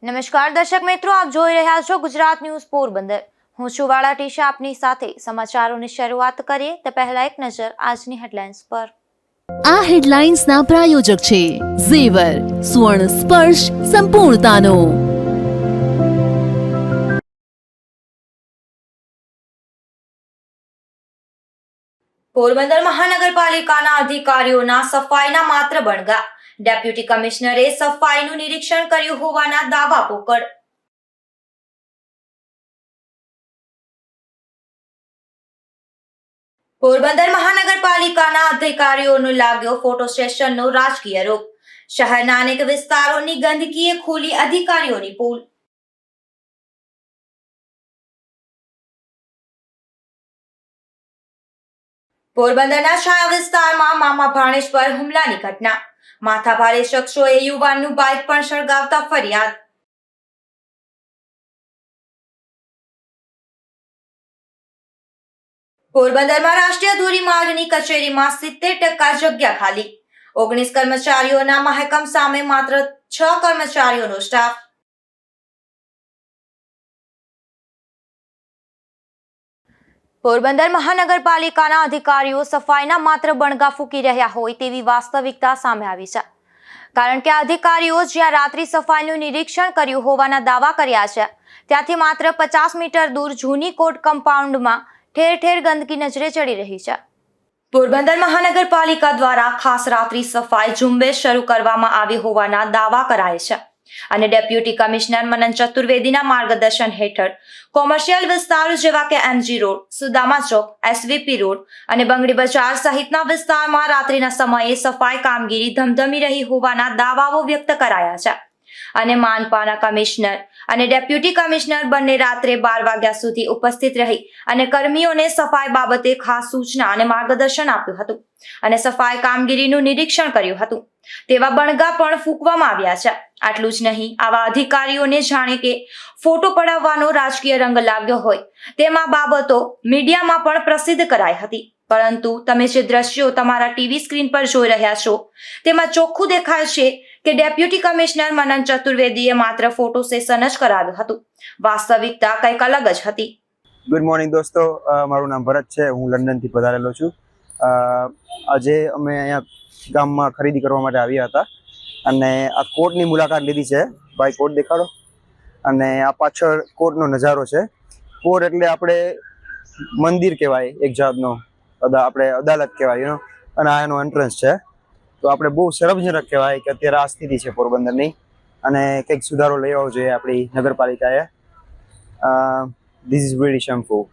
નમસ્કાર દર્શક મિત્રો, આપ જોઈ રહ્યા છો ગુજરાત ન્યૂઝ પોરબંદર। હું છું વાળા ટીશા આપની સાથે। સમાચારોની શરૂઆત કરીએ તે પહેલા એક નજર આજની હેડલાઇન્સ પર। આ હેડલાઇન્સના પ્રાયોજક છે ઝેવર, સ્વર્ણ સ્પર્શ સંપૂર્ણતાનો। પોરબંદર મહાનગરપાલિકાના અધિકારીઓના સફાઈના માત્ર બણગા। ડેપ્યુટી કમિશનરે સફાઈનું નિરીક્ષણ કર્યું હોવાના દાવા પોકળ। પોરબંદર મહાનગરપાલિકાના અધિકારીઓનો લાગ્યો ફોટો સ્ટેશનનો રાજકીય રોગ। શહેરના અનેક વિસ્તારોની ગંદકીએ ખોલી અધિકારીઓની પોલ। પોરબંદરના છાયા વિસ્તારમાં મામા ભાણેજ પર હુમલાની ઘટના। માથાભારે શખ્સોએ યુવાનનું બાઇક પણ સળગાવતા ફરિયાદ। પોરબંદરમાં રાષ્ટ્રીય ધોરીમાર્ગની કચેરીમાં 70% જગ્યા ખાલી। 19 કર્મચારીઓના મહેકમ સામે માત્ર 6 કર્મચારીઓનો સ્ટાફ। પોરબંદર મહાનગરપાલિકાના અધિકારીઓ સફાઈના માત્ર બણગા ફૂંકી રહ્યા હોય તેવી વાસ્તવિકતા સામે આવી છે। કારણ કે અધિકારીઓ જ્યાં રાત્રિ સફાઈનું નિરીક્ષણ કર્યું હોવાના દાવા કર્યા છે, ત્યાંથી માત્ર 50 મીટર દૂર જૂની કોર્ટ કમ્પાઉન્ડમાં ઠેર ઠેર ગંદકી નજરે ચડી રહી છે। પોરબંદર મહાનગરપાલિકા દ્વારા ખાસ રાત્રિ સફાઈ ઝુંબેશ શરૂ કરવામાં આવી હોવાના દાવા કરાય છે અને ડેપ્યુટી કમિશનર મનન ચતુર્વેદીના માર્ગદર્શન હેઠળ કોમર્શિયલ વિસ્તારો જેવા કે એમજી રોડ, સુદામા ચોક, એસવીપી રોડ અને બંગડી બજાર સહિતના વિસ્તારમાં રાત્રિના સમયે સફાઈ કામગીરી ધમધમી રહી હોવાના દાવાઓ વ્યક્ત કરાયા છે અને માનપાના કમિશનર અને ડેપ્યુટી કમિશનર બંને રાત્રે 12 વાગ્યા સુધી ઉપસ્થિત રહી અને કર્મીઓને સફાઈ બાબતે ખાસ સૂચના અને માર્ગદર્શન આપ્યું હતું અને સફાઈ કામગીરીનું નિરીક્ષણ કર્યું હતું તેવા બણગા પણ ફૂંકવામાં આવ્યા છે। આટલું જ નહીં, આવા અધિકારીઓને જાણે કે ફોટો પડાવવાનો રાજકીય રંગ લાગ્યો હોય તેમાં બાબતો મીડિયામાં પણ પ્રસિદ્ધ કરાઈ હતી, પરંતુ તમે જે દ્રશ્યો તમારા ટીવી સ્ક્રીન પર જોઈ રહ્યા છો તેમાં ચોખ્ખું દેખાય છે કે ડેપ્યુટી કમિશનર મનન ચતુર્વેદીએ માત્ર ફોટો સેશન જ કરાવ્યું હતું। વાસ્તવિકતા કંઈક અલગ જ હતી। ગુડ મોર્નિંગ દોસ્તો, મારું નામ ભરત છે। હું લંડનથી પધારેલો છું। આજે અમે અહીંયા ગામમાં ખરીદી કરવા માટે આવ્યા હતા અને આ કોર્ટની મુલાકાત લીધી છે। ભાઈ કોર્ટ દેખાડો। અને આ પાછળ કોર્ટનો નજારો છે। કોર્ટ એટલે આપણે મંદિર કહેવાય, એક જાતનો આપણે અદાલત કહેવાય, અને આ એનો એન્ટ્રન્સ છે। તો આપણે બહુ શરમજનક કહેવાય કે અત્યારે આ સ્થિતિ છે પોરબંદરની અને કંઈક સુધારો લઈ આવવો જોઈએ આપણી નગરપાલિકાએ। This is very shameful.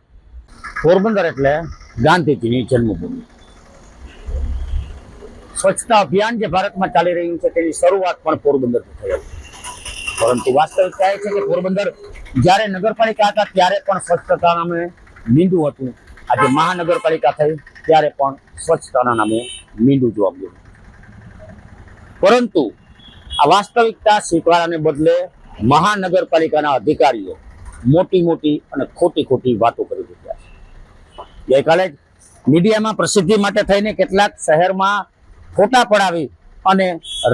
Porbandar એટલે ગાંધીજીની જન્મભૂમિ। સ્વચ્છતા અભિયાન જે ભારતમાં ચાલી રહ્યું છે તેની શરૂઆત પણ પોરબંદરથી થઈ હતી, પરંતુ વાસ્તવિકતા એ છે કે પોરબંદર જ્યારે નગરપાલિકા હતા ત્યારે પણ સ્વચ્છતા નામે મીંડું હતું। આજે મહાનગરપાલિકા થઈ ત્યારે પણ સ્વચ્છતાના નામે મીંડું જોવા મળ્યું, પરંતુ આ વાસ્તવિકતા સ્વીકારવાને બદલે મહાનગરપાલિકાના અધિકારીઓ મોટી મોટી અને ખોટી ખોટી વાતો કરી રહ્યા છે। ગઈકાલે મીડિયામાં પ્રસિદ્ધિ માટે થઈને કેટલાક શહેરમાં ફોટા પડાવી અને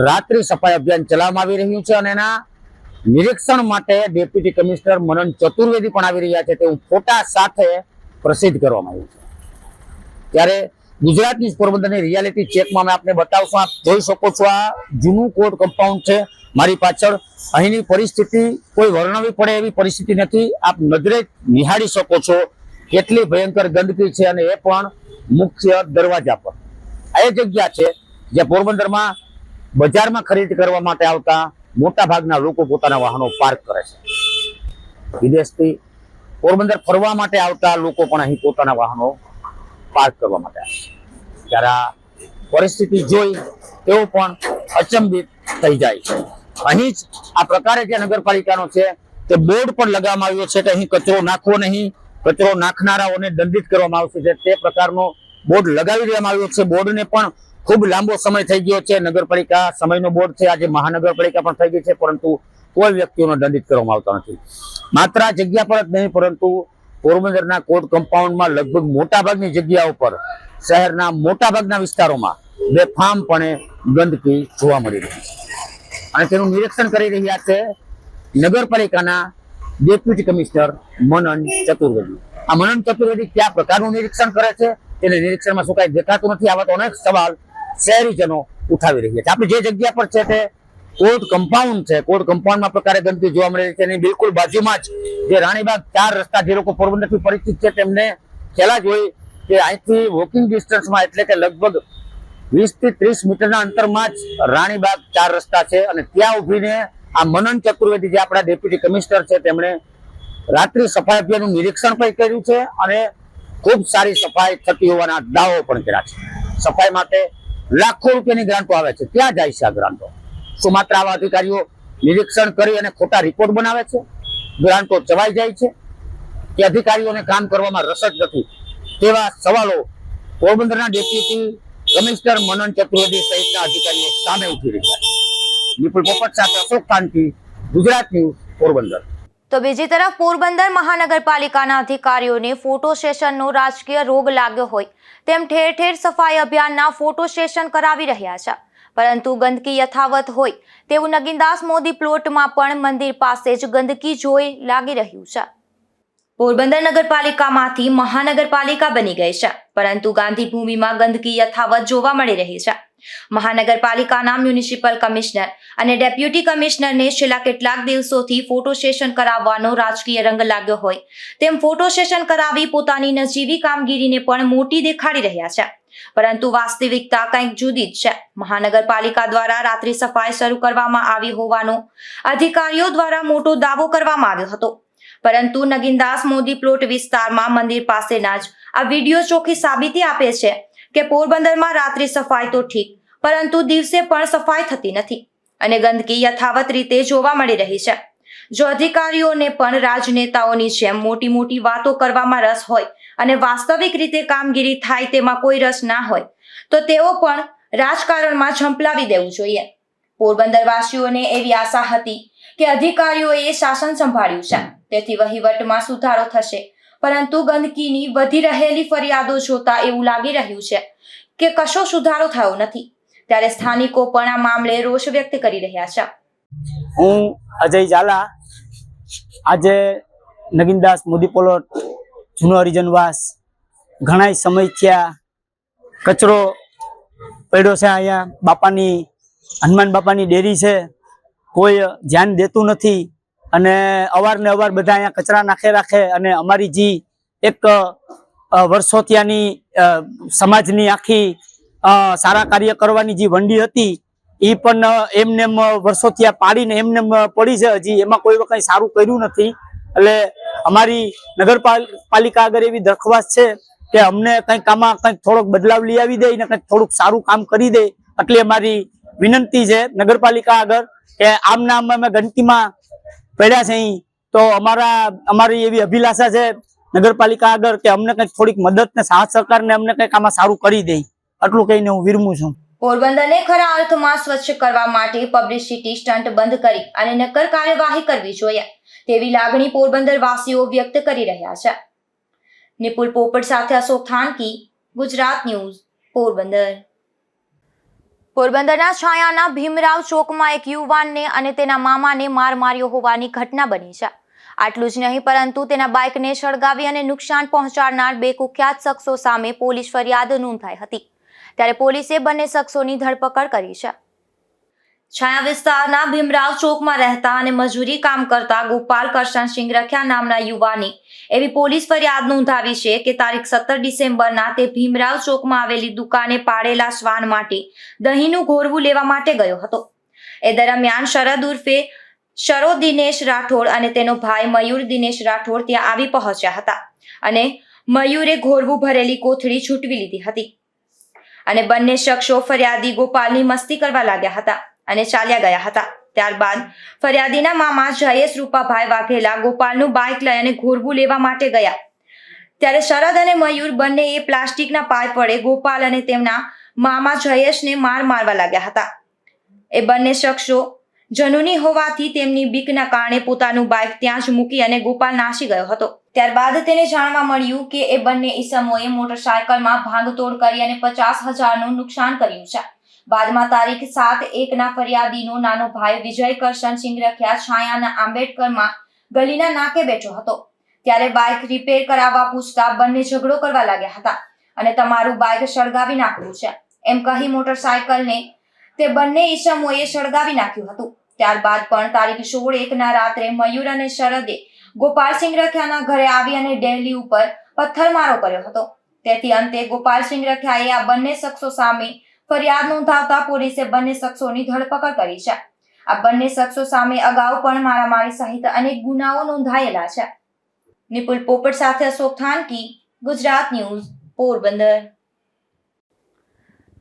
રાત્રિ સફાઈ અભિયાન ચલાવવામાં આવી રહ્યું છે અને એના નિરીક્ષણ માટે ડેપ્યુટી કમિશનર મનન ચતુર્વેદી પણ આવી રહ્યા છે તેવું ફોટા સાથે પ્રસિદ્ધ કરવામાં આવ્યું છે। ત્યારે ગુજરાતની પોરબંદરની રિયાલિટી ચેકમાં અમે આપને બતાવશું। આપ જોઈ શકો છો, આ જૂનું કોર્ટ કમ્પાઉન્ડ છે મારી પાછળ। અહીંની પરિસ્થિતિ કોઈ વર્ણવી પડે એવી પરિસ્થિતિ નથી। આપ નજરે નિહાળી શકો છો કેટલી ભયંકર ગંદકી છે, અને એ પણ મુખ્ય દરવાજા પર। આ એ જગ્યા છે જે પોરબંદરમાં બજારમાં ખરીદી કરવા માટે આવતા મોટા ભાગના લોકો પોતાના વાહનો પાર્ક કરે છે। વિદેશથી પોરબંદર ફરવા માટે આવતા લોકો પણ અહીં પોતાના વાહનો પાર્ક કરવા માટે આવે છે। ત્યારે આ પરિસ્થિતિ જોઈ તેઓ પણ અચંબિત થઈ જાય છે। અહીં જ આ પ્રકારે જે નગરપાલિકાનો છે તે બોર્ડ પણ લગાવવામાં આવ્યો છે કે અહીં કચરો નાખવો નહીં, કચરો નાખનારાઓને દંડિત કરવામાં આવશે, તે પ્રકારનો બોર્ડ લગાવી દેવામાં આવ્યો છે। બોર્ડને પણ ખૂબ લાંબો સમય થઈ ગયો છે। નગરપાલિકા સમયનો બોર્ડ છે, આજે મહાનગરપાલિકા પણ થઈ ગઈ છે, પરંતુ કોઈ વ્યક્તિઓને દંડિત કરવામાં આવતા નથી। માત્ર આ જગ્યા પર જ નહીં, પરંતુ પોરબંદરના કોર્ટ કમ્પાઉન્ડમાં લગભગ મોટાભાગની જગ્યાઓ પર શહેરના મોટાભાગના વિસ્તારોમાં બેફામપણે ગંદકી જોવા મળી રહી છે અને તેનું નિરીક્ષણ કરી રહ્યા છે નગરપાલિકાના ડેપ્યુટી કમિશનર મનન ચતુર્વેદી. આ મનન ચતુર્વેદી કયા પ્રકારનું નિરીક્ષણ કરે છે, તેને નિરીક્ષણમાં શું કાંઈ દેખાતું નથી, આવા તો અનેક સવાલ શહેરીજનો ઉઠાવી રહ્યા છે. આપણે જે જગ્યા પર છે તે કોર્ટ કમ્પાઉન્ડ છે. કોર્ટ કમ્પાઉન્ડમાં પ્રકારે ગંદકી જોવા મળે છે. એની બિલકુલ બાજુમાં જ જે રાણીબાગ 4 રસ્તા, જે લોકો પોરબંદરથી પરિચિત છે તેમને ખ્યાલ જ હોય કે અહીંથી વોકિંગ ડિસ્ટન્સમાં, એટલે કે લગભગ 20 થી 30 મીટરના અંતરમાં જ રાણીબાગ 4 રસ્તા છે. અને ત્યાં ઉભીને આ મનન ચતુર્વેદી, જે આપણા ડેપ્યુટી કમિશનર છે, તેમણે રાત્રિ સફાઈ અભિયાનનું નિરીક્ષણ પણ કર્યું છે અને ખૂબ સારી સફાઈ થતી હોવાના દાવો પણ કર્યા છે. સફાઈ માટે લાખો રૂપિયાની ગ્રાન્ટો આવે છે. ક્યાં જાય છે આ ગ્રાન્ટો? શું માત્ર આવા અધિકારીઓ નિરીક્ષણ કરી અને ખોટા રિપોર્ટ બનાવે છે? ગ્રાન્ટો ચવાઈ જાય છે કે અધિકારીઓને કામ કરવામાં રસ જ નથી? તેવા સવાલો પોરબંદરના ડેપ્યુટી કમિશનર મનન ચતુર્વેદી સહિતના અધિકારીઓ સામે ઉઠી રહ્યા છે. નિપુલ પોપટ સાથે અશોક કાંતિ, ગુજરાત ન્યૂઝ, પોરબંદર. તો બીજી તરફ પોરબંદર મહાનગરપાલિકાના અધિકારીઓને ફોટો સેશનનો રાજકીય રોગ લાગ્યો હોય તેમ ઠેર ઠેર સફાઈ અભિયાનના ફોટો સેશન કરાવી રહ્યા છે, પરંતુ ગંદકી યથાવત હોય તેવું નગીનદાસ મોદી પ્લોટમાં પણ મંદિર પાસે જ ગંદકી જોઈ લાગી રહ્યું છે. પોરબંદર નગરપાલિકામાંથી મહાનગરપાલિકા બની ગઈ છે, પરંતુ ગાંધી ભૂમિમાં ગંદકી યથાવત જોવા મળી રહી છે. મહાનગરપાલિકાના મ્યુનિસિપલ કમિશનર અને ડેપ્યુટી કમિશનરને છેલ્લા કેટલાક દિવસોથી ફોટો સેશન કરાવવાનો રાજકીય રંગ લાગ્યો હોય તેમ ફોટો સેશન કરાવી પોતાની નજીવી કામગીરીને પણ મોટી દેખાડી રહ્યા છે, પરંતુ વાસ્તવિકતા કંઈક જુદી જ છે. મહાનગરપાલિકા દ્વારા રાત્રિ સફાઈ શરૂ કરવામાં આવી હોવાનો અધિકારીઓ દ્વારા મોટો દાવો કરવામાં આવ્યો હતો, પરંતુ નગીનદાસ મોદી પ્લોટ વિસ્તારમાં મંદિર પાસેના જ આ વિડીયો ચોખ્ખી સાબિતી આપે છે કે પોરબંદરમાં રાત્રિ સફાઈ તો ઠીક, પરંતુ દિવસે પણ સફાઈ થતી નથી અને ગંદકી યથાવત રીતે જોવા મળી રહી છે. જો અધિકારીઓને પણ રાજનેતાઓની જેમ મોટી મોટી વાતો કરવામાં રસ હોય અને વાસ્તવિક રીતે કામગીરી થાય તેમાં કોઈ રસ ના હોય તો તેઓ પણ રાજકારણમાં ઝંપલાવી દેવું જોઈએ. પોરબંદરવાસીઓને એવી આશા હતી કે અધિકારીઓએ શાસન સંભાળ્યું છે, તેથી વહીવટમાં સુધારો થશે, પરંતુ ગંદકીની વધી રહેલી ફરિયાદો જોતા એવું લાગી રહ્યું છે કે કશો સુધારો થયો નથી. ત્યારે સ્થાનિકો પણ આ મામલે રોષ વ્યક્ત કરી રહ્યા છે. હું અજય ઝાલા. આજે નગીનદાસ મોદી પ્લોટ જૂનો હરિજનવાસ ઘણા સમય થયા કચરો પડ્યો છે. અહીંયા બાપાની હનુમાન બાપાની ડેરી છે, કોઈ ધ્યાન દેતું નથી અને અવારનવાર બધા અહીંયા કચરા નાખે રાખે. અને અમારી જે એક વર્ષો ત્યાંની સમાજની આખી સારા કાર્ય કરવાની જે વંડી હતી એ પણ એમને વર્ષો ત્યાં પાડીને એમને પડી છે. હજી એમાં કોઈ કઈ સારું કર્યું નથી. એટલે અમારી નગરપાલિકા આગળ એવી દરખાસ્ત છે કે અમને કંઈક આમાં કંઈક થોડોક બદલાવ લઈ આવી દે ને કંઈક થોડુંક સારું કામ કરી દે, એટલે અમારી વિનંતી છે નગરપાલિકા આગળ કે આમના અમે ગંદકીમાં પડ્યા છે અહીં. તો અમારી એવી અભિલાષા છે નગરપાલિકા આગળ કે અમને કંઈક થોડીક મદદ ને સાથ સરકારને અમને કંઈક આમાં સારું કરી દે. આટલું કહીને હું વિરમું છું. પોરબંદરને ખરા અર્થમાં સ્વચ્છ કરવા માટે પબ્લિસિટી સ્ટન્ટ બંધ કરી અને નક્કર કાર્યવાહી કરવી જોઈએ તેવી લાગણી પોરબંદર વાસીઓ વ્યક્ત કરી રહ્યા છે. નિપુલ પોપટ સાથે અશોક થાનકી, ગુજરાત ન્યૂઝ, પોરબંદર. પોરબંદરના છાયાના ભીમરાવ ચોકમાં એક યુવાનને અને તેના મામાને માર માર્યો હોવાની ઘટના બની છે. આટલું જ નહીં, પરંતુ તેના બાઇકને સળગાવી અને નુકસાન પહોંચાડનાર 2 કુખ્યાત શખ્સો સામે પોલીસ ફરિયાદ નોંધાઈ હતી. ત્યારે પોલીસે બંને શખ્સોની ધરપકડ કરી છે. છાયા વિસ્તારના ભીમરાવ ચોકમાં રહેતા અને મજૂરી કામ કરતા ગોપાલ કરશનસિંહ રખ્યા નામના યુવાની એવી પોલીસ ફરિયાદ નોંધાવી છે કે તારીખ 17 ડિસેમ્બરના તે ભીમરાવ ચોકમાં આવેલી દુકાને પાડેલા શ્વાન માટે દહીંનું ઘોરવું લેવા માટે ગયો હતો. એ દરમિયાન શરદ ઉર્ફે શરો દિનેશ રાઠોડ અને તેનો ભાઈ મયુર દિનેશ રાઠોડ ત્યાં આવી પહોંચ્યા હતા અને મયુરે ઘોરવું ભરેલી કોથળી છૂટવી લીધી હતી અને બંને શખ્સો ફરિયાદી ગોપાલની મસ્તી કરવા લાગ્યા હતા અને ચાલ્યા ગયા હતા. ત્યારબાદ ફરિયાદીના મામા જયેશ રૂપાભાઈ વાઘેલા ગોપાલનું બાઇક લઈ અને ઘોરવું લેવા માટે ગયા. ત્યારે શરદ અને મયુર બંને એ પ્લાસ્ટિકના પાઇપ વડે ગોપાલ અને તેમના મામા જયેશને મારવા લાગ્યા હતા. એ બંને શખ્સો જનુની હોવાથી તેમની બીકના કારણે પોતાનું બાઇક ત્યાં જ મૂકી અને ગોપાલ નાસી ગયો હતો. ત્યારબાદ તેને જાણવા મળ્યું કે એ બંને ઈસમોએ મોટરસાયકલમાં ભાંગતોડ કરી અને 50,000નું નુકસાન કર્યું છે. બાદમાં તારીખ 7/1 ફરિયાદીનો નાનો ભાઈ વિજય કરશન સિંગરખિયા છાયાના આંબેડકરમાં ગલીના નાકે બેઠો હતો ત્યારે બાઇક રિપેર કરાવવા પૂછતા બંને ઝઘડો કરવા લાગ્યા હતા અને તમારું બાઇક સળગાવી નાખ્યું છે એમ કહી મોટરસાયકલને તે બંને ઈસમોએ સળગાવી નાખ્યું હતું. ત્યારબાદ પણ તારીખ 16/1 રાત્રે મયુર અને શરદે ગોપાલસિંહ રખિયાના ઘરે આવી અને ડેલી ઉપર પથ્થરમારો કર્યો હતો. તેથી અંતે ગોપાલસિંહ રખિયાએ આ બંને શખ્સો સામે ફરિયાદ નોંધાવતા પોલીસે બંને શખ્સોની ધરપકડ કરી છે. આ બંને શખ્સો સામે અગાઉ પણ મારામારી સહિત અનેક ગુનાઓ નોંધાયેલા છે. નિપુલ પોપટ સાથે અશોક થાનકી, ગુજરાત ન્યૂઝ, પોરબંદર.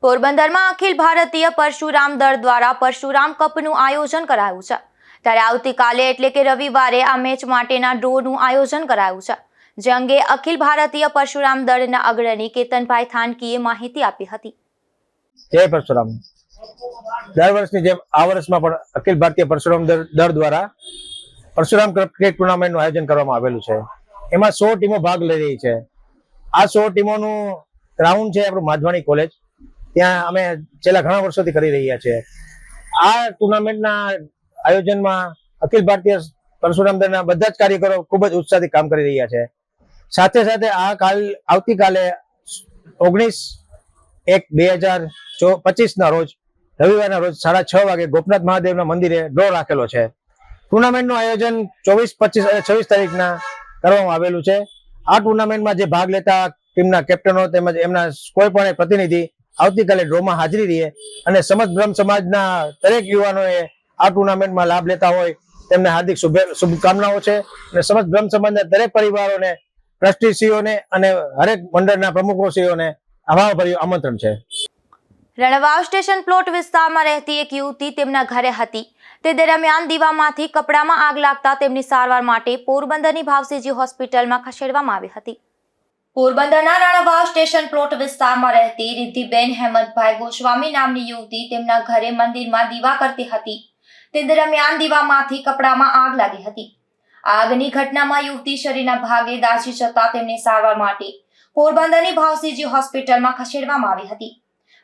પોરબંદરમાં અખિલ ભારતીય પરશુરામ દળ દ્વારા પરશુરામ કપનું આયોજન કરાયું છે. ત્યારે આવતીકાલે એટલે કે રવિવારે આ મેચ માટેના ડ્રોનું આયોજન કરાયું છે, જે અંગે અખિલ ભારતીય પરશુરામ દળના અગ્રણી કેતનભાઈ થાનકીએ માહિતી આપી હતી. જય પરશુરામ. દર વર્ષની જેમ આ વર્ષમાં પણ અખિલ ભારતીય પરશુરામ દળ દ્વારા પરશુરામ ક્રિકેટ ટુર્નામેન્ટનું આયોજન કરવામાં આવેલું છે. એમાં 100 ટીમો ભાગ લઈ રહી છે. આ 100 ટીમોનું ગ્રાઉન્ડ છે આપણું માધવાણી કોલેજ. ત્યાં અમે છેલ્લા ઘણા વર્ષોથી કરી રહ્યા છીએ. આ ટુર્નામેન્ટના આયોજનમાં અખિલ ભારતીય પરશુરામ દળના બધા જ કાર્યકરો ખૂબ જ ઉત્સાહથી કામ કરી રહ્યા છે. સાથે સાથે આવતીકાલે 19/1/2025 ના રોજ રવિવારના રોજ 6:30 વાગે ગોપનાથ મહાદેવના મંદિરે ડ્રો રાખેલો છે. ટુર્નામેન્ટનું આયોજન 24, 25 અને 26 તારીખના કરવામાં આવેલું છે. આ ટુર્નામેન્ટમાં જે ભાગ લેતા ટીમના કેપ્ટનો તેમજ એમના કોઈ પણ પ્રતિનિધિ આવતીકાલે ડ્રોમાં હાજરી રહે અને સમસ્ત બ્રહ્મ સમાજના દરેક યુવાનોએ આ ટુર્નામેન્ટમાં લાભ લેતા હોય તેમને હાર્દિક શુભકામનાઓ છે. અને સમસ્ત બ્રહ્મ સમાજના દરેક પરિવારોને, ટ્રસ્ટીશ્રીઓને અને હરેક મંડળના પ્રમુખોશ્રીઓને આભારભર્યું આમંત્રણ છે. રણવાવ સ્ટેશન પ્લોટ વિસ્તારમાં રહેતી એક યુવતી તેમના ઘરે હતી તે દરમિયાન દીવામાંથી કપડામાં આગ લાગતા તેમની સારવાર માટે પોરબંદરની ભાવસીજી હોસ્પિટલમાં ખસેડવામાં આવી હતી. પોરબંદરના રણવાવ સ્ટેશન પ્લોટ વિસ્તારમાં રહેતી રિદ્ધિબેન હેમંતભાઈ ગોસ્વામી નામની યુવતી તેમના ઘરે મંદિરમાં દીવા કરતી હતી તે દરમિયાન દીવામાંથી કપડામાં આગ લાગી હતી. આગની ઘટનામાં યુવતી શરીરના ભાગે દાઝી જતા તેમને સારવાર માટે પોરબંદરની ભાવસીજી હોસ્પિટલમાં ખસેડવામાં આવી હતી.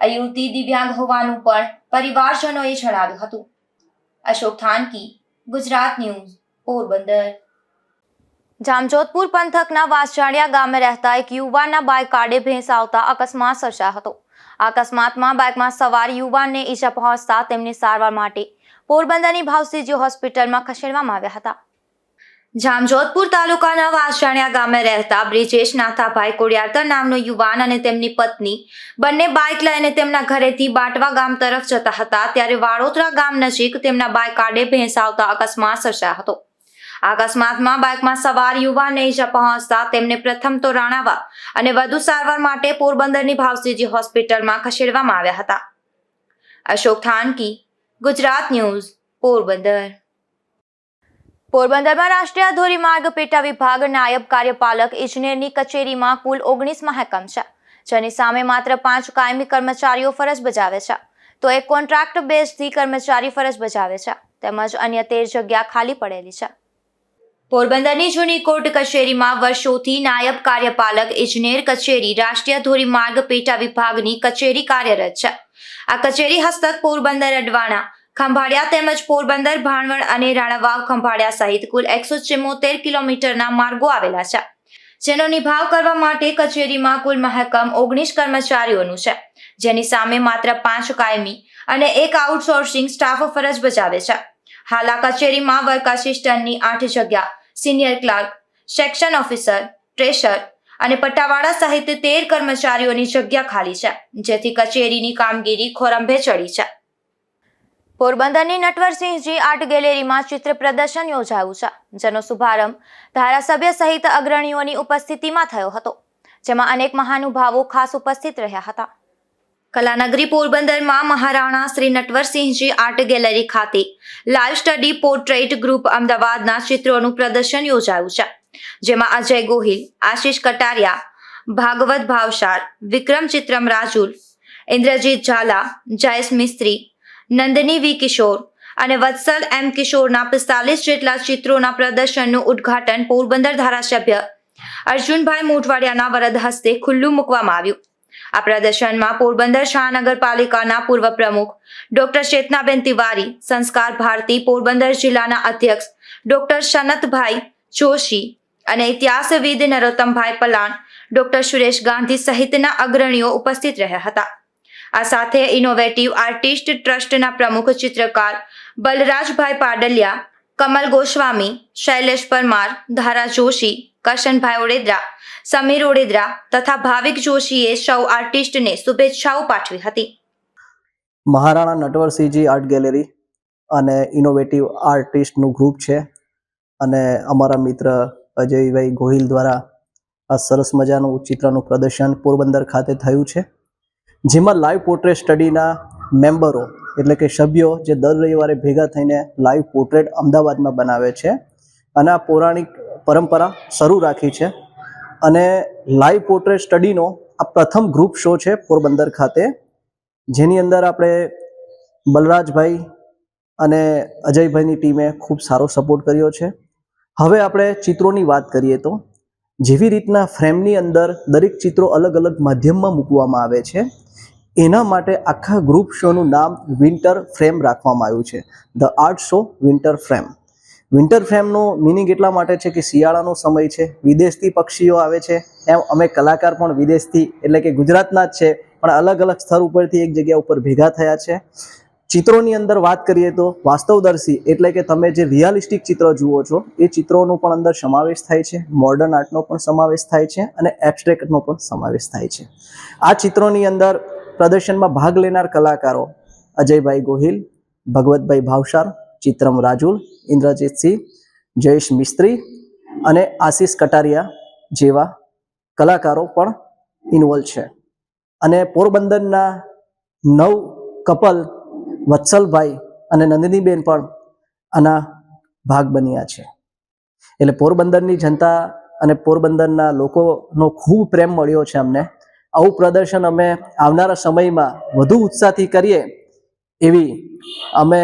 આ યુવતી દિવ્યાંગ હોવાનું પણ પરિવારજનોએ જણાવ્યું હતું. અશોક થાનકી, ગુજરાત ન્યૂઝ, પોરબંદર. જામજોધપુર પંથકના વાસજાડિયા ગામે રહેતા એક યુવાનના બાઇક આડે ભેંસ આવતા અકસ્માત સર્જાયો હતો. અકસ્માતમાં બાઇકમાં સવાર યુવાનને ઈજા પહોંચતા તેમને સારવાર માટે પોરબંદરની ભાવસીજી હોસ્પિટલમાં ખસેડવામાં આવ્યા હતા. જામજોધપુર તાલુકાના વાસજાડિયા ગામે રહેતા બ્રિજેશ નાથાભાઈ કોડિયારતર નામનો યુવાન અને તેમની પત્ની બંને બાઇક લઈને તેમના ઘરેથી બાટવા ગામ તરફ જતા હતા ત્યારે વાડોદરા ગામ નજીક તેમના બાઇક આડે ભેંસ આવતા અકસ્માત સર્જાયો હતો. આ અકસ્માતમાં બાઇકમાં સવાર યુવાનને ઈજા પહોંચતા તેમને પ્રથમ તો રાણાવા અને વધુ સારવાર માટે પોરબંદરની ભાવસીજી હોસ્પિટલમાં ખસેડવામાં આવ્યા હતા. અશોક થાનકી, ગુજરાત ન્યૂઝ, પોરબંદર. પોરબંદરમાં રાષ્ટ્રીય ધોરીમાર્ગ પેટા વિભાગ નાયબ કાર્યપાલક ઇજનેરની કચેરીમાં કુલ 19 મહેકમ છે, જેની સામે માત્ર 5 કાયમી કર્મચારીઓ ફરજ બજાવે છે તો એક કોન્ટ્રાક્ટ બેઝથી કર્મચારી ફરજ બજાવે છે તેમજ અન્ય 13 જગ્યા ખાલી પડેલી છે. પોરબંદરની જૂની કોર્ટ કચેરીમાં વર્ષોથી નાયબ કાર્યપાલક ઇજનેર કચેરી રાષ્ટ્રીય ધોરીમાર્ગ પેટા વિભાગની કચેરી કાર્યરત છે. આ કચેરી હસ્તક પોરબંદર અડવાણા, ખંભાળિયા તેમજ પોરબંદર, ભાણવડ અને રાણાવાવ ખંભાળિયા સહિત કુલ 174 કિલોમીટરના માર્ગો આવેલા છે, જેનો નિભાવ કરવા માટે કચેરીમાં કુલ મહેકમ 19 કર્મચારીઓનું છે, જેની સામે માત્ર 5 કાયમી અને 1 આઉટસોર્સિંગ સ્ટાફ ફરજ બજાવે છે. હાલ આ કચેરીમાં વર્ક આસિસ્ટન્ટની 8 જગ્યા, સિનિયર ક્લાર્ક, સેક્શન ઓફિસર, ટ્રેશર અને પટ્ટાવાળા સહિત 13 કર્મચારીઓની જગ્યા ખાલી છે, જેથી કચેરીની કામગીરી ખોરંભે ચડી છે. પોરબંદરની નટવરસિંહજી આર્ટ ગેલેરીમાં ચિત્ર પ્રદર્શન યોજાયું છે, જેનો શુભારંભ ધારાસભ્ય સહિત અગ્રણીઓની ઉપસ્થિતિમાં થયો હતો, જેમાં અનેક મહાનુભાવો ખાસ ઉપસ્થિત રહ્યા હતા. કલાનગરી પોરબંદરમાં મહારાણા શ્રી નટવરસિંહજી આર્ટ ગેલેરી ખાતે લાઈવ સ્ટડી પોર્ટ્રેટ ગ્રુપ અમદાવાદના ચિત્રોનું પ્રદર્શન યોજાયું છે, જેમાં અજય ગોહિલ, આશિષ કટારિયા, ભાગવત ભાવસાર, વિક્રમ ચિત્રમ રાજુલ, ઇન્દ્રજીત ઝાલા, જયેશ મિસ્ત્રી, નંદની વી કિશોર અને વત્સલ એમ કિશોરના 45 જેટલા ચિત્રોના પ્રદર્શનનું ઉદ્ઘાટન પોરબંદર ધારાસભ્ય અર્જુનભાઈ મોઢવાડિયાના વરદ હસ્તે ખુલ્લું મૂકવામાં આવ્યું. આ પ્રદર્શનમાં પોરબંદર મહાનગરપાલિકાના પૂર્વ પ્રમુખ ડોક્ટર ચેતનાબેન તિવારી, સંસ્કાર ભારતી પોરબંદર જિલ્લાના અધ્યક્ષ ડોક્ટર સનતભાઈ જોશી અને ઇતિહાસવિદ નરોત્તમભાઈ પલાણ, ડોક્ટર સુરેશ ગાંધી સહિતના અગ્રણીઓ ઉપસ્થિત રહ્યા હતા. આ સાથે ઇનોવેટિવ આર્ટિસ્ટ ટ્રસ્ટના પ્રમુખ ચિત્રકાર બલરાજભાઈ પાડલિયા, કમલ ગોસ્વામી, શૈલેષ પરમાર, ધારા જોશી, કરશનભાઈ ઓડેદરા, સમીર ઓડેદરા તથા ભાવિક જોશીએ સૌ આર્ટિસ્ટને શુભેચ્છાઓ પાઠવી હતી. મહારાણા નટવરસિંહજી આર્ટ ગેલેરી અને ઇનોવેટિવ આર્ટિસ્ટનું ગ્રુપ છે અને અમારા મિત્ર અજયભાઈ ગોહિલ દ્વારા આ સરસ મજાનું ચિત્રનું પ્રદર્શન પોરબંદર ખાતે થયું છે, જેમાં લાઈવ પોર્ટ્રેટ સ્ટડીના મેમ્બરો એટલે કે સભ્યો જે દર રવિવારે ભેગા થઈને લાઈવ પોર્ટ્રેટ અમદાવાદમાં બનાવે છે અને આ પૌરાણિક પરંપરા શરૂ રાખી છે. અને લાઈવ પોર્ટ્રેટ સ્ટડીનો આ પ્રથમ ગ્રુપ શો છે પોરબંદર ખાતે, જેની અંદર આપણે બલરાજભાઈ અને અજયભાઈની ટીમે ખૂબ સારો સપોર્ટ કર્યો છે. હવે આપણે ચિત્રોની વાત કરીએ તો જેવી રીતના ફ્રેમની અંદર દરેક ચિત્રો અલગ અલગ માધ્યમમાં મૂકવામાં આવે છે, એના માટે આખા ગ્રુપ શોનું નામ વિન્ટર ફ્રેમ રાખવામાં આવ્યું છે, the art show winter frame. Winter ફ્રેમનો મિનિંગ એટલા માટે છે કે શિયાળાનો સમય છે, વિદેશથી પક્ષીઓ આવે છે, એમ અમે કલાકાર પણ વિદેશથી એટલે કે ગુજરાતના જ છે પણ અલગ અલગ સ્થળ ઉપરથી એક જગ્યા ઉપર ભેગા થયા છે. ચિત્રોની અંદર વાત કરીએ તો વાસ્તવદર્શી એટલે કે તમે જે રિયાલિસ્ટિક ચિત્ર જુઓ છો એ ચિત્રોનો પણ અંદર સમાવેશ થાય છે, મોડર્ન આર્ટનો પણ સમાવેશ થાય છે અને એબ્સ્ટ્રેક્ટનો પણ સમાવેશ થાય છે. આ ચિત્રોની અંદર પ્રદર્શનમાં ભાગ લેનાર કલાકારો અજયભાઈ ગોહિલ, ભગવતભાઈ ભાવસાર, ચિત્રમ રાજુલ, ઇન્દ્રજીતસિંહ, જયેશ મિસ્ત્રી અને આશીષ કટારિયા જેવા કલાકારો પણ ઇન્વોલ્વ છે. અને પોરબંદરના 9 કપલ વત્સલભાઈ અને નંદનીબેન પણ આના ભાગ બન્યા છે. એટલે પોરબંદરની જનતા અને પોરબંદરના લોકોનો ખૂબ પ્રેમ મળ્યો છે અમને. આવું પ્રદર્શન અમે આવનારા સમયમાં વધુ ઉત્સાહથી કરીએ એવી અમે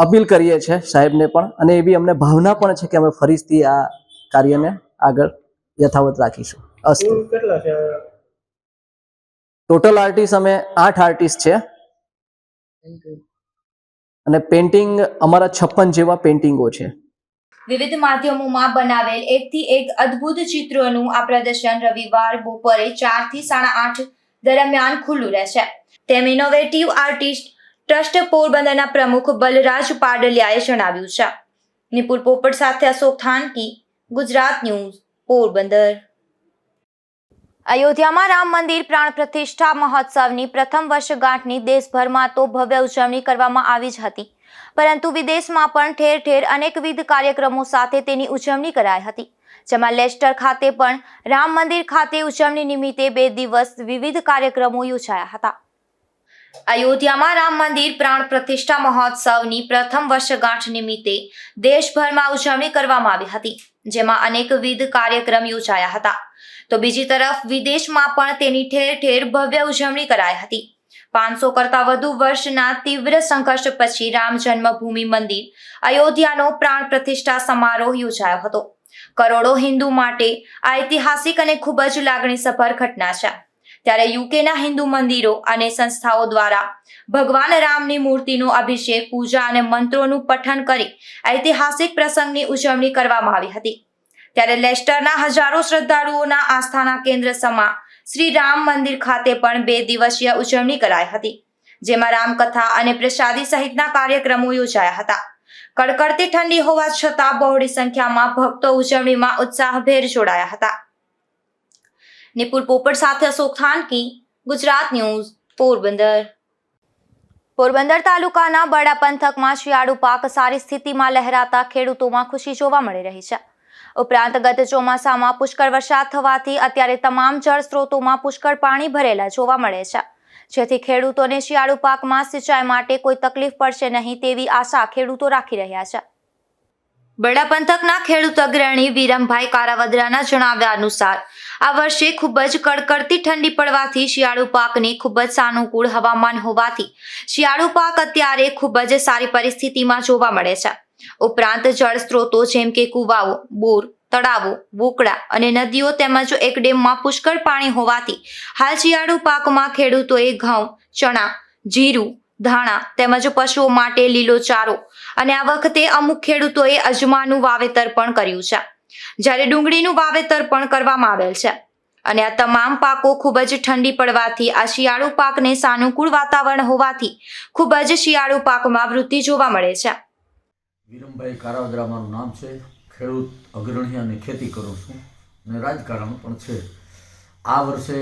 અપીલ કરીએ છીએ સાહેબને પણ, અને એવી અમને ભાવના પણ છે કે અમે ફરીથી આ કાર્યને આગળ યથાવત રાખીશું. અસ્તુ. ટોટલ આર્ટિસ્ટ અમે 8 આર્ટિસ્ટ છે અને પેઇન્ટિંગ અમારા 56 જેવા પેઇન્ટિંગો છે. વિવિધ માધ્યમોમાં બનાવેલ એકથી એક અદ્ભુત ચિત્રોનું આ પ્રદર્શન રવિવાર બપોરે 4 થી 8:30 દરમિયાન ખુલ્લું રહેશે, તેમ ઇનોવેટિવ આર્ટિસ્ટ ટ્રસ્ટ પોરબંદરના પ્રમુખ બલરાજ પાડલિયાએ જણાવ્યું છે. નિપુલ પોપટ સાથે અશોક થાનકી, ગુજરાત ન્યૂઝ, પોરબંદર. અયોધ્યામાં રામ મંદિર પ્રાણ પ્રતિષ્ઠા મહોત્સવની પ્રથમ વર્ષગાંઠની દેશભરમાં તો ભવ્ય ઉજવણી કરવામાં આવી જ હતી, પરંતુ વિદેશમાં પણ ઠેર ઠેર અનેકવિધ કાર્યક્રમો સાથે તેની ઉજવણી કરાઈ હતી, જેમાં લેસ્ટર ખાતે પણ રામ મંદિર ખાતે ઉજવણી નિમિત્તે 2 દિવસ વિવિધ કાર્યક્રમો યોજાયા હતા. અયોધ્યામાં રામ મંદિર પ્રાણ પ્રતિષ્ઠા મહોત્સવની પ્રથમ વર્ષગાંઠ નિમિત્તે દેશભરમાં ઉજવણી કરવામાં આવી હતી, જેમાં અનેકવિધ કાર્યક્રમ યોજાયા હતા. તો બીજી તરફ વિદેશમાં પણ તેની ઠેર ઠેર ભવ્ય ઉજવણી કરાઈ હતી. 500 કરતાં વધુ વર્ષના તીવ્ર સંઘર્ષ પછી રામ જન્મભૂમિ મંદિર અયોધ્યાનો પ્રાણ પ્રતિષ્ઠા સમારોહ યોજાયો હતો. કરોડો હિન્દુ માટે આ ઐતિહાસિક અને ખૂબ જ લાગણીસભર ઘટના છે. ત્યારે યુકેના હિન્દુ મંદિરો અને સંસ્થાઓ દ્વારા ભગવાન રામની મૂર્તિનો અભિષેક, પૂજા અને મંત્રોનું પઠન કરી ઐતિહાસિક પ્રસંગની ઉજવણી કરવામાં આવી હતી. ત્યારે લેસ્ટરના હજારો શ્રદ્ધાળુઓના આસ્થાના કેન્દ્ર સમા શ્રી રામ મંદિર ખાતે પણ 2 દિવસીય ઉજવણી કરાઈ હતી, જેમાં રામકથા અને પ્રસાદી સહિતના કાર્યક્રમો યોજાયા હતા. કડકડતી ઠંડી હોવા છતાં બહોળી સંખ્યામાં ભક્તો ઉજવણીમાં ઉત્સાહભેર જોડાયા હતા. નિપુલ પોપટ સાથે અશોક થાનકી, ગુજરાત ન્યૂઝ, પોરબંદર. પોરબંદર તાલુકાના બરડા પંથકમાં શિયાળુ પાક સારી સ્થિતિમાં લહેરાતા ખેડૂતોમાં ખુશી જોવા મળી રહી છે. ઉપરાંત ગત ચોમાસામાં પુષ્કળ વરસાદ થવાથી અત્યારે તમામ જળ સ્ત્રોતોમાં પુષ્કળ પાણી ભરેલા જોવા મળે છે, જેથી ખેડૂતોને શિયાળુ પાકમાં સિંચાઈ માટે કોઈ તકલીફ પડશે નહીં તેવી આશા ખેડૂતો રાખી રહ્યા છે. બરડા પંથકના ખેડૂત અગ્રણી વિરમભાઈ કારાવદરાના જણાવ્યા અનુસાર આ વર્ષે ખૂબ જ કડકડતી ઠંડી પડવાથી શિયાળુ પાકને ખૂબ જ સાનુકૂળ હવામાન હોવાથી શિયાળુ પાક અત્યારે ખૂબ જ સારી પરિસ્થિતિમાં જોવા મળે છે. ઉપરાંત જળ સ્ત્રોતો જેમ કે કુવાઓ, બોર, તળાવો, બોકડા અને નદીઓ તેમજ એક ડેમમાં પુષ્કળ પાણી હોવાથી હાલ શિયાળુ પાકમાં ખેડૂતોએ ઘઉં, ચણા, જીરું, ધાણા તેમજ પશુઓ માટે લીલો ચારો અને આ વખતે અમુક ખેડૂતોએ અજમાનું વાવેતર પણ કર્યું છે, જ્યારે ડુંગળીનું વાવેતર પણ કરવામાં આવેલ છે અને આ તમામ પાકો ખૂબ જ ઠંડી પડવાથી આ શિયાળુ પાકને સાનુકૂળ વાતાવરણ હોવાથી ખૂબ જ શિયાળુ પાકમાં વૃદ્ધિ જોવા મળે છે. વિરમભાઈ કારાવદરા મારું નામ છે. ખેડૂત અગ્રણી અને ખેતી કરું છું અને રાજકારણ પણ છે. આ વર્ષે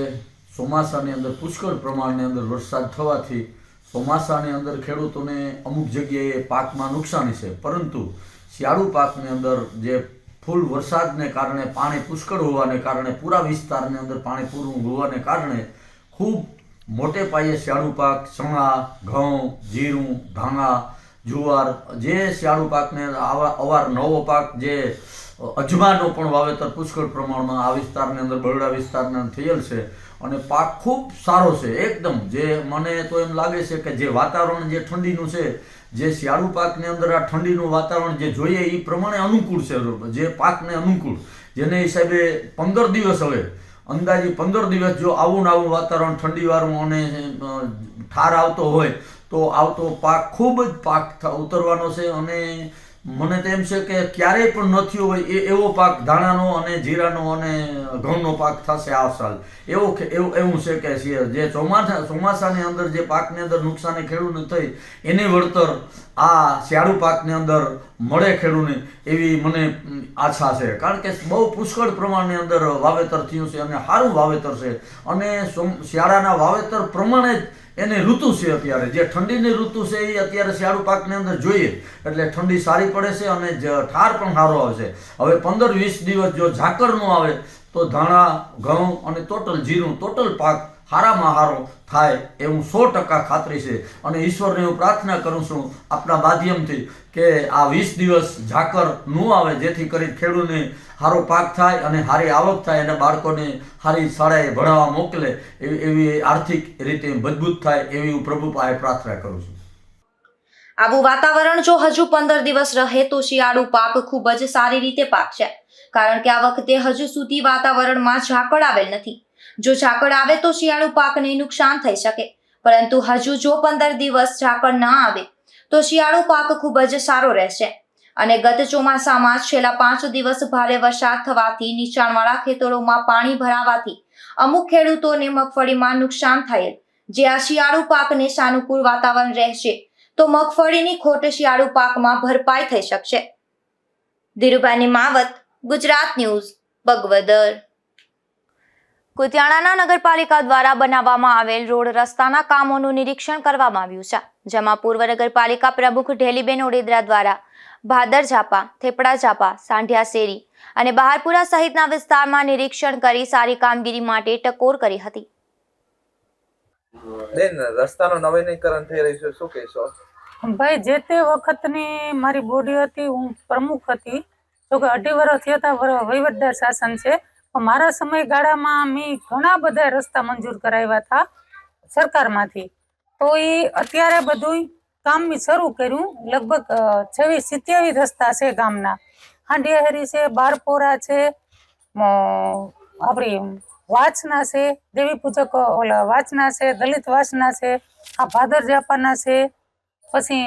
ચોમાસાની અંદર પુષ્કળ પ્રમાણની અંદર વરસાદ થવાથી ચોમાસાની અંદર ખેડૂતોને અમુક જગ્યાએ પાકમાં નુકસાની છે, પરંતુ શિયાળુ પાકની અંદર જે ફૂલ વરસાદને કારણે પાણી પુષ્કળ હોવાને કારણે પૂરા વિસ્તારની અંદર પાણી પૂરું હોવાને કારણે ખૂબ મોટે પાયે શિયાળુ પાક ચણા, ઘઉં, જીરું, ધાણા, જુવાર જે શિયાળુ પાકને અવાર નવો પાક જે અજમાનો પણ વાવેતર પુષ્કળ પ્રમાણમાં આ વિસ્તારની અંદર બરડા વિસ્તારની અંદર થયેલ છે અને પાક ખૂબ સારો છે એકદમ. જે મને તો એમ લાગે છે કે જે વાતાવરણ જે ઠંડીનું છે, જે શિયાળુ પાકની અંદર આ ઠંડીનું વાતાવરણ જે જોઈએ એ પ્રમાણે અનુકૂળ છે, જે પાકને અનુકૂળ, જેને હિસાબે 15 દિવસ હવે અંદાજે 15 દિવસ જો આવું વાતાવરણ ઠંડીવાળું અને ઠાર આવતો હોય તો આવતો પાક ખૂબ જ પાક ઉતરવાનો છે અને મને તો એમ છે કે ક્યારેય પણ ન થયો હોય એવો પાક ધાણાનો અને જીરાનો અને ઘઉંનો પાક થશે આ સાલ. એવું છે કે જે ચોમાસાની અંદર જે પાકની અંદર નુકસાની ખેડૂતને થઈ એની વળતર આ શિયાળુ પાકની અંદર મળે ખેડૂતને એવી મને આશા છે, કારણ કે બહુ પુષ્કળ પ્રમાણની અંદર વાવેતર થયું છે અને સારું વાવેતર છે અને શિયાળાના વાવેતર પ્રમાણે જ એની ઋતુ છે. અત્યારે જે ઠંડીની ઋતુ છે એ અત્યારે શિયાળુ પાકની અંદર જોઈએ એટલે ઠંડી સારી પડે છે અને ઠાર પણ સારો આવશે. હવે 15-20 દિવસ જો ઝાકળ ન આવે તો ધાણા, ઘઉં અને ટોટલ જીરું, ટોટલ પાક સારામાં સારો થાય એવું 100% ખાતરી છે અને ઈશ્વરને હું પ્રાર્થના કરું છું આપના માધ્યમથી કે આ 20 દિવસ ઝાકળ ન આવે, જેથી કરી ખેડૂતને સારો પાક થાય અને સારી આવક થાય અને બાળકોને સારી શાળાએ ભણાવવા મોકલે એવી આર્થિક રીતે મજબૂત થાય એવી હું પ્રભુ પાસે પ્રાર્થના કરું છું. આવું વાતાવરણ જો હજુ 15 દિવસ રહે તો શિયાળુ પાક ખૂબ જ સારી રીતે પાકશે, કારણ કે આ વખતે હજુ સુધી વાતાવરણમાં ઝાકળ આવેલ નથી. જો ઝાકળ આવે તો શિયાળુ પાકને નુકસાન થઈ શકે, પરંતુ હજુ જો 15 દિવસ ઝાકળ ના આવે તો શિયાળુ પાક ખૂબ જ સારો રહેશે. અને ગત ચોમાસામાં છેલ્લા 5 દિવસ ભારે વરસાદ થવાથી નીચાણવાળા ખેતરોમાં પાણી ભરાવાથી અમુક ખેડૂતોને મગફળીમાં નુકસાન થયેલ. જે આ શિયાળુ પાકને સાનુકૂળ વાતાવરણ રહેશે તો મગફળીની ખોટ શિયાળુ પાકમાં ભરપાઈ થઈ શકશે. ધીરુભાઈ માવત, ગુજરાત ન્યૂઝ, બગવદર. કુતિયાણાના નગરપાલિકા દ્વારા બનાવવામાં આવેલ રોડ રસ્તાના કામોનું નિરીક્ષણ કરવામાં આવ્યું છે, જેમાં પૂર્વ નગરપાલિકા પ્રમુખ ઢેલીબેન ઓડેદરા દ્વારા ભાદર ઝાપા, થેપડા ઝાપા, સાંઢિયા શેરી અને બહારપુરા સહિતના વિસ્તારમાં નિરીક્ષણ કરી સારી કામગીરી માટે ટકોર કરી હતી. બેન, રસ્તાનું નવીનીકરણ થઈ રહ્યું છે, શું કહેશો? ભાઈ, જે તે વખતની મારી બોડી હતી, હું પ્રમુખ હતી, તો કે 2.5 વર્ષ થયા હતા વહીવટદાર શાસન છે. મારા સમયગાળામાં મેં ઘણા બધા રસ્તા મંજૂર કરાવ્યા હતા સરકારમાંથી, તો એ અત્યારે બધું કામ મેં શરૂ કર્યું. લગભગ 26-27 રસ્તા છે ગામના. હાંડિયાહેરી છે, બારપોરા છે, આપણી વાંચના છે, દેવી પૂજક ઓલા વાંચના છે, દલિત વાંચના છે, આ ભાદર જાપાના છે, પછી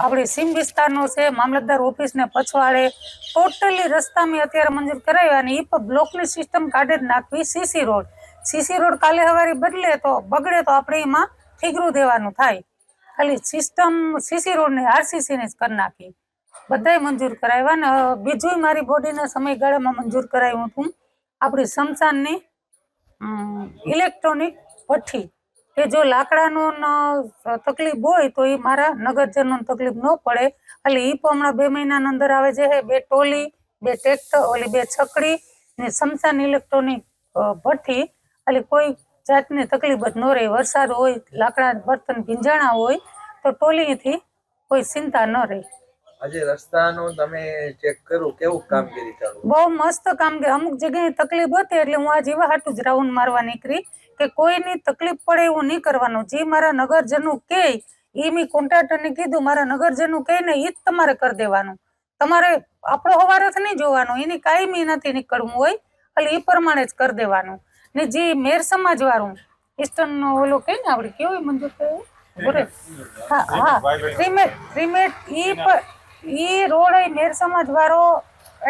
આપણી સીમ વિસ્તારનો છે, મામલતદાર ઓફિસને પછવાડે ટોટલી રસ્તા મેં અત્યારે મંજૂર કરાવ્યા. અને એ પણ બ્લોકની સિસ્ટમ કાઢી જ નાખવી. સીસી રોડ કાલે સવારે બગડે તો આપણે એમાં ઠીકરું દેવાનું થાય. ખાલી સિસ્ટમ સીસી રોડને આરસીસીને જ કરી નાખી. બધાય મંજૂર કરાવ્યા. ને બીજું મારી બોડીના સમયગાળામાં મંજૂર કરાવ્યું હતું આપણી સ્મશાનની ઇલેક્ટ્રોનિક ભઠ્ઠી, કે જો લાકડાનો તકલીફ હોય તો એ મારા નગરજનોને તકલીફ ન પડે. એટલે એ પણ હમણાં 2 મહિનાની અંદર આવે છે. 2 ટોલી, 2 ટ્રેક્ટર, 2 છકડી ને સ્મશાન ઇલેક્ટ્રોનિક ભઠ્ઠી. એટલે કોઈ જાતની તકલીફ જ ન રહે. વરસાદ હોય, લાકડા બર્તન ભીંજાણા હોય તો ટોલીથી કોઈ ચિંતા ન રહે. આજે રસ્તાનું તમે ચેક કર્યું, કેવું કામગીરી ચાલુ? બહુ મસ્ત કામગીરી. અમુક જગ્યાએ તકલીફ હતી એટલે હું આ જેવા હાટું જ રાઉન્ડ મારવા નીકળી કે કોઈની તકલીફ પડે એવું નહીં કરવાનું. જે મારા નગરજનો કહે એ મેં કોન્ટ્રાક્ટરને કીધું, મારા નગરજનો કહે ને એ જ તમારે કરી દેવાનું. તમારે આપણો હવારથ નહીં જોવાનો, એની કાયમી નથી નીકળવું હોય એટલે એ પ્રમાણે જ કરી દેવાનું. ને જે મેર સમાજ વાળું ઈસ્ટર્ન નો ઓલો કે ને આપણે કેવું મંજૂર કરે, હા હા ત્રિમેટ ઈ રોડ મેર સમાજ વાળો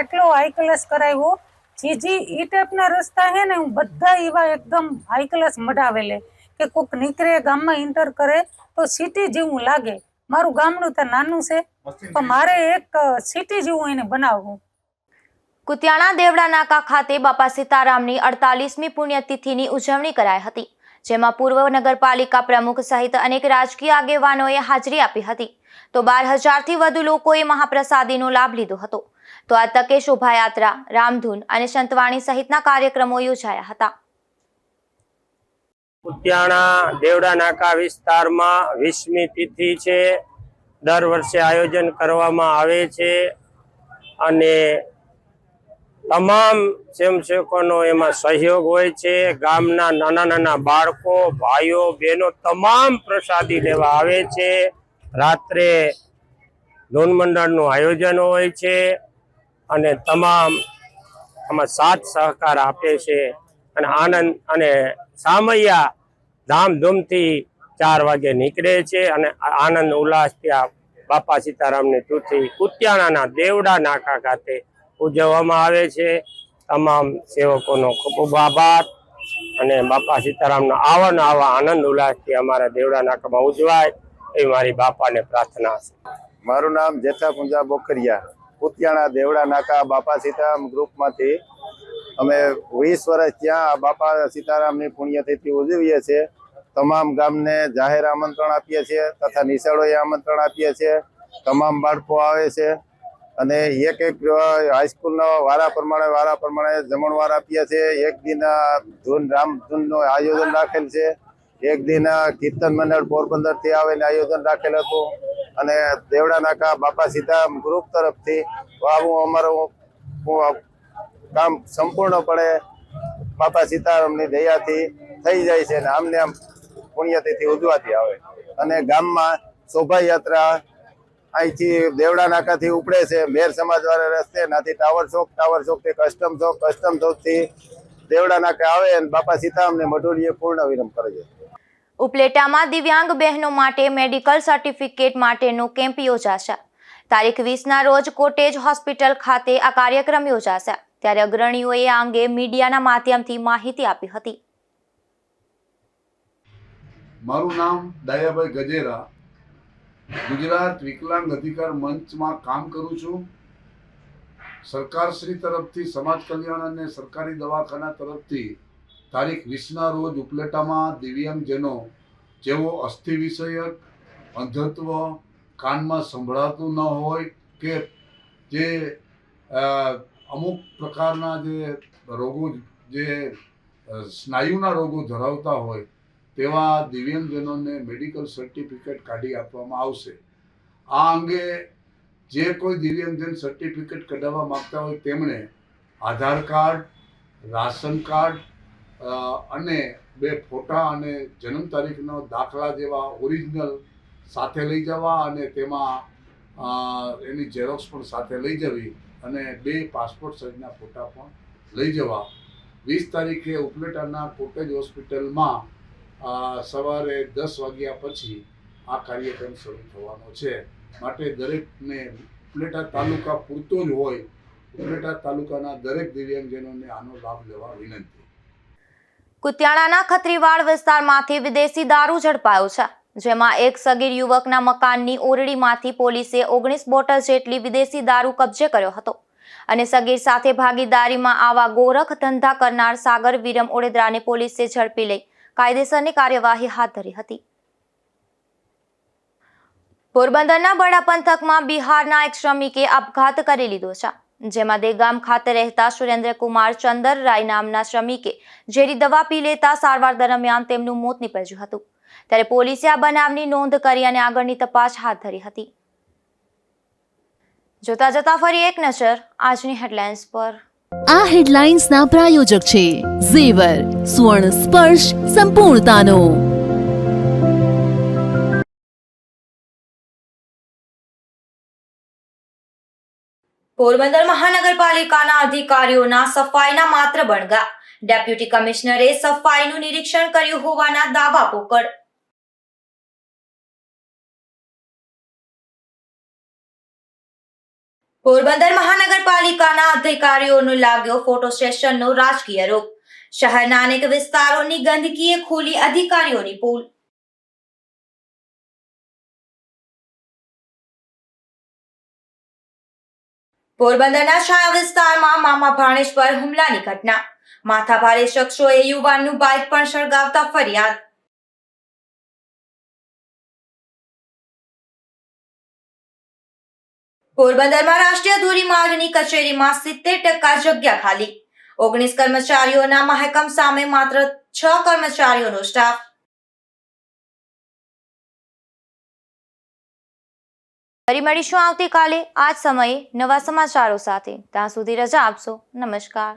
એટલો હાઈ ક્લાસ કરાવ્યો. જે ઈ ટાઈપના રસ્તા હે ને હું બધા એવા એકદમ હાઈ ક્લાસ મઢાવેલે કે કોઈક નીકળે ગામમાં એન્ટર કરે તો સિટી જેવું લાગે. મારું ગામડું તો નાનું છે પણ મારે એક સિટી જેવું એને બનાવવું. કુતિયાણા દેવડા નાકા ખાતે બાપા સીતારામની 48મી પુણ્યતિથિની ઉજવણી કરાઈ હતી, જેમાં પૂર્વ નગરપાલિકા પ્રમુખ સહિત અનેક રાજકીય આગેવાનોએ હાજરી આપી હતી. તો 12,000થી વધુ લોકોએ મહાપ્રસાદીનો લાભ લીધો હતો. તો આ તકે શોભાયાત્રા, રામધૂન અને સંતવાણી સહિતના કાર્યક્રમો યોજાયા હતા. કુતિયાણા દેવડા નાકા વિસ્તારમાં 20મી તિથિ છે. દર વર્ષે આયોજન કરવામાં આવે છે અને તમામ સ્વયંસેવકોનો એમાં સહયોગ હોય છે. ગામના નાના નાના બાળકો, ભાઈઓ, બહેનો તમામ પ્રસાદી લેવા આવે છે. રાત્રે ધૂન મંડળનું આયોજન હોય છે અને તમામ આમાં સાથ સહકાર આપે છે અને આનંદ અને સામૈયા ધામધૂમથી 4 વાગે નીકળે છે અને આનંદ ઉલ્લાસ ત્યાં બાપા સીતારામની તિથિ કુતિયાણાના દેવડા નાકા ખાતે ઉજવવામાં આવે છે. તમામ સેવકોનો ખૂબ ખૂબ આભાર અને બાપા સીતારામનો આવા આનંદ ઉલ્લાસથી અમારા દેવડા નાકામાં ઉજવાય એ મારી બાપાને પ્રાર્થના છે. મારું નામ જેઠા પુંજા બોકરિયા. કુતિયાણા દેવડા નાકા બાપા સીતારામ ગ્રુપમાંથી અમે 20 વર્ષ ત્યાં બાપા સીતારામની પુણ્યતિથિ ઉજવીએ છીએ. તમામ ગામને જાહેર આમંત્રણ આપીએ છીએ તથા નિશાળોએ આમંત્રણ આપીએ છીએ. તમામ બાળકો આવે છે અને એક હાઈસ્કૂલનો વારા પ્રમાણે જમણવાર આપીએ છીએ. એક દિન રામધૂનનું આયોજન રાખેલ છે. એક દિન કીર્તન મંડળ પોરબંદરથી આવીને આયોજન રાખેલ હતું અને દેવડા નાકા બાપા સીતારામ ગ્રુપ તરફથી અમારું કામ સંપૂર્ણપણે બાપા સીતારામની દયાથી થઈ જાય છે અને આમને આમ પુણ્યતિથિ ઉજવાતી આવે. અને ગામમાં શોભાયાત્રા અહીંથી દેવડા નાકાથી ઉપડે છે મેર સમાજ વાળા રસ્તે નાથી ટાવર ચોકથી કસ્ટમ ચોકથી દેવડા નાકે આવે અને બાપા સીતારામને મઢુરીએ પૂર્ણ વિરામ કરે છે. ઉપલેટામાં દિવ્યાંગ બહેનો માટે મેડિકલ સર્ટિફિકેટ માટેનો કેમ્પ યોજાશે. તારીખ 20ના રોજ કોટેજ હોસ્પિટલ ખાતે આ કાર્યક્રમ યોજાશે. ત્યારે અગ્રણીઓએ આ અંગે મીડિયાના માધ્યમથી માહિતી આપી હતી. મારું નામ દયાભાઈ ગજેરા, ગુજરાત વિકલાંગ અધિકાર મંચમાં કામ કરું છું. સરકારશ્રી તરફથી સમાજ કલ્યાણ અને સરકારી દવાખાના તરફથી તારીખ 20ના રોજ ઉપલેટામાં દિવ્યાંગજનો જેઓ અસ્થિ વિષયક, અંધત્વ, કાનમાં સંભળાતું ન હોય કે જે અમુક પ્રકારના જે રોગો, જે સ્નાયુના રોગો ધરાવતા હોય તેવા દિવ્યાંગજનોને મેડિકલ સર્ટિફિકેટ કાઢી આપવામાં આવશે. આ અંગે જે કોઈ દિવ્યાંગજન સર્ટિફિકેટ કઢાવવા માંગતા હોય તેમણે આધાર કાર્ડ, રાશન કાર્ડ અને 2 ફોટા અને જન્મ તારીખનો દાખલા જેવા ઓરિજિનલ સાથે લઈ જવા અને તેમાં એની ઝેરોક્સ પણ સાથે લઈ જવી અને 2 પાસપોર્ટ સાઇઝના ફોટા પણ લઈ જવા. 20 તારીખે ઉપલેટાના કોટેજ હોસ્પિટલમાં સવારે 10 વાગ્યા પછી આ કાર્યક્રમ શરૂ થવાનો છે. માટે દરેકને ઉપલેટા તાલુકા પૂરતો જ હોય, ઉપલેટા તાલુકાના દરેક દિવ્યાંગજનોને આનો લાભ લેવા વિનંતી. કુતિયાણાના ખત્રીવાડ વિસ્તારમાંથી વિદેશી દારૂ ઝડપાયો છે, જેમાં એક સગીર યુવકના મકાનની ઓરડીમાંથી પોલીસે 19 બોટલ જેટલી વિદેશી દારૂ કબજે કર્યો હતો અને સગીર સાથે ભાગીદારીમાં આવા ગોરખ ધંધા કરનાર સાગર વિરમ ઓડેદરાને પોલીસે ઝડપી લઈ કાયદેસરની કાર્યવાહી હાથ ધરી હતી. પોરબંદરના બડા પંથકમાં બિહારના એક શ્રમિકે આપઘાત કરી લીધો છે, જેમાં દેગામ ખાતે રહેતા સુરેન્દ્રકુમાર ચંદરરાય નામના શ્રમિકે ઝેરી દવા પી લેતા સારવાર દરમિયાન તેમનું મોત નીપજ્યું હતું. ત્યારે પોલીસે આ બનાવની નોંધ કરી અને આગળની તપાસ હાથ ધરી હતી. જોતા જતા ફરી એક નજર આજની હેડલાઇન્સ પર. આ હેડલાઇન્સના પ્રાયોજક છે ઝેવર, સુવર્ણ સ્પર્શ સંપૂર્ણતાનો. પોરબંદર મહાનગરપાલિકાના અધિકારીઓના સફાઈના માત્ર બણગા. ડેપ્યુટી કમિશનરે સફાઈનું નિરીક્ષણ કર્યું હોવાના દાવા પોકળ. પોરબંદર મહાનગરપાલિકાના અધિકારીઓનો લાગ્યો ફોટો સેશનનો રાજકીય રોગ. શહેરના અનેક વિસ્તારોની ગંદકીએ ખોલી અધિકારીઓની પોલ. પોરબંદરના છાયા વિસ્તારમાં મામા ભાણેજ પર હુમલાની ઘટના. માથાભારે શખ્સોએ યુવાનનું બાઇક પણ સળગાવતા ફરિયાદ. પોરબંદરમાં રાષ્ટ્રીય ધોરીમાર્ગની કચેરીમાં 70% જગ્યા ખાલી. 19 કર્મચારીઓના મહેકમ સામે માત્ર 6 કર્મચારીઓનો સ્ટાફ. ફરી મળીશું આવતીકાલે આ જ સમયે નવા સમાચારો સાથે. ત્યાં સુધી રજા આપશો. નમસ્કાર.